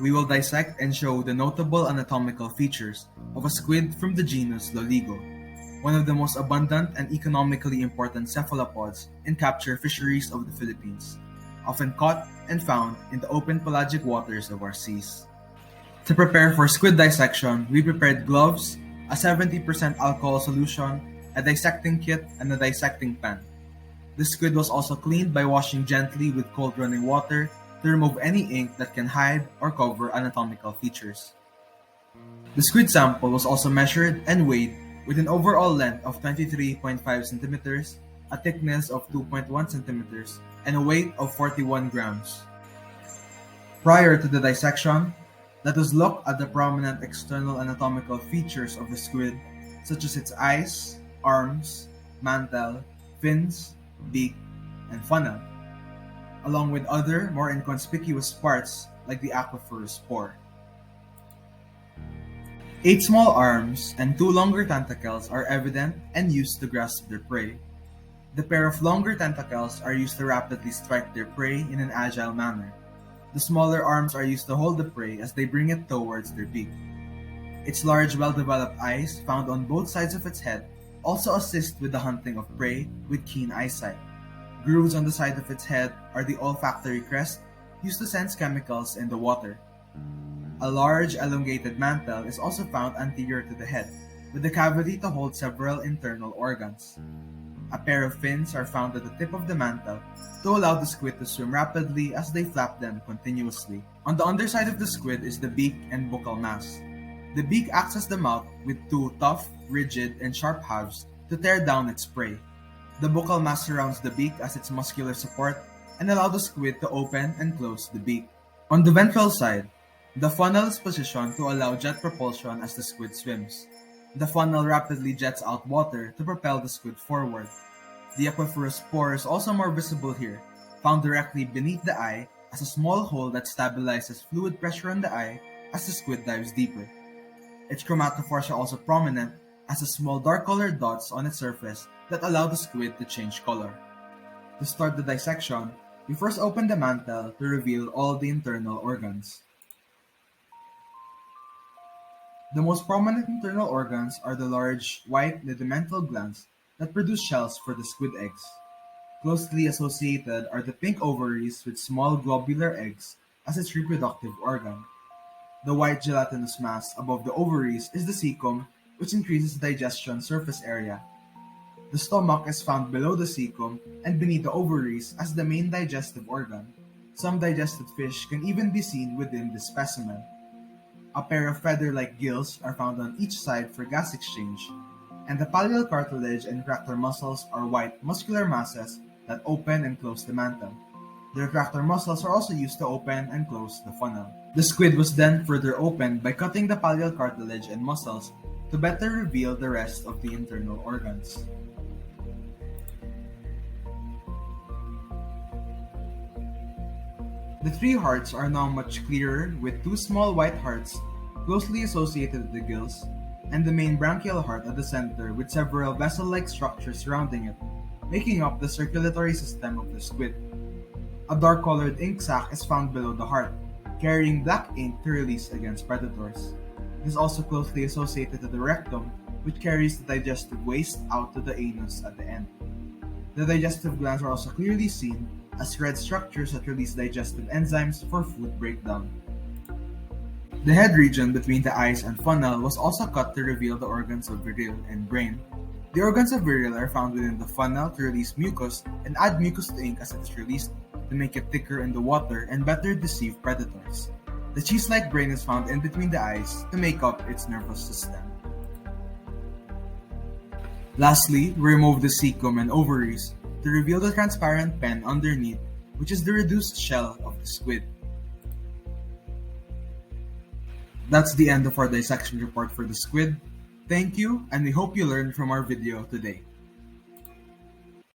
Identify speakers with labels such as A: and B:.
A: we will dissect and show the notable anatomical features of a squid from the genus Loligo, one of the most abundant and economically important cephalopods in capture fisheries of the Philippines, often caught and found in the open pelagic waters of our seas. To prepare for squid dissection, we prepared gloves, a 70% alcohol solution, a dissecting kit, and a dissecting pan. The squid was also cleaned by washing gently with cold running water to remove any ink that can hide or cover anatomical features. The squid sample was also measured and weighed with an overall length of 23.5 centimeters, a thickness of 2.1 centimeters, and a weight of 41 grams. Prior to the dissection, let us look at the prominent external anatomical features of the squid, such as its eyes, arms, mantle, fins, beak, and funnel, along with other more inconspicuous parts like the aquaphorus spore. 8 small arms and 2 longer tentacles are evident and used to grasp their prey. The pair of longer tentacles are used to rapidly strike their prey in an agile manner. The smaller arms are used to hold the prey as they bring it towards their beak. Its large, well-developed eyes, found on both sides of its head, also assist with the hunting of prey with keen eyesight. Grooves on the side of its head are the olfactory crest used to sense chemicals in the water. A large, elongated mantle is also found anterior to the head, with the cavity to hold several internal organs. A pair of fins are found at the tip of the mantle to allow the squid to swim rapidly as they flap them continuously. On the underside of the squid is the beak and buccal mass. The beak acts as the mouth with 2 tough, rigid, and sharp halves to tear down its prey. The buccal mass surrounds the beak as its muscular support and allows the squid to open and close the beak. On the ventral side, the funnel is positioned to allow jet propulsion as the squid swims. The funnel rapidly jets out water to propel the squid forward. The aquaphorus spore is also more visible here, found directly beneath the eye as a small hole that stabilizes fluid pressure on the eye as the squid dives deeper. Its chromatophores are also prominent as a small dark-colored dots on its surface that allow the squid to change color. To start the dissection, we first open the mantle to reveal all the internal organs. The most prominent internal organs are the large, white lineamental glands that produce shells for the squid eggs. Closely associated are the pink ovaries with small globular eggs as its reproductive organ. The white gelatinous mass above the ovaries is the cecum, which increases digestion surface area. The stomach is found below the cecum and beneath the ovaries as the main digestive organ. Some digested fish can even be seen within this specimen. A pair of feather-like gills are found on each side for gas exchange, and the pallial cartilage and retractor muscles are white muscular masses that open and close the mantle. The retractor muscles are also used to open and close the funnel. The squid was then further opened by cutting the pallial cartilage and muscles to better reveal the rest of the internal organs. The 3 hearts are now much clearer with 2 small white hearts closely associated with the gills, and the main branchial heart at the center with several vessel-like structures surrounding it, making up the circulatory system of the squid. A dark-colored ink sac is found below the heart, carrying black ink to release against predators. It is also closely associated to the rectum, which carries the digestive waste out to the anus at the end. The digestive glands are also clearly seen as red structures that release digestive enzymes for food breakdown. The head region between the eyes and funnel was also cut to reveal the organs of viril and brain. The organs of viril are found within the funnel to release mucus and add mucus to ink as it is released to make it thicker in the water and better deceive predators. The cheese-like brain is found in between the eyes to make up its nervous system. Lastly, we remove the cecum and ovaries to reveal the transparent pen underneath, which is the reduced shell of the squid. That's the end of our dissection report for the squid. Thank you, and we hope you learned from our video today.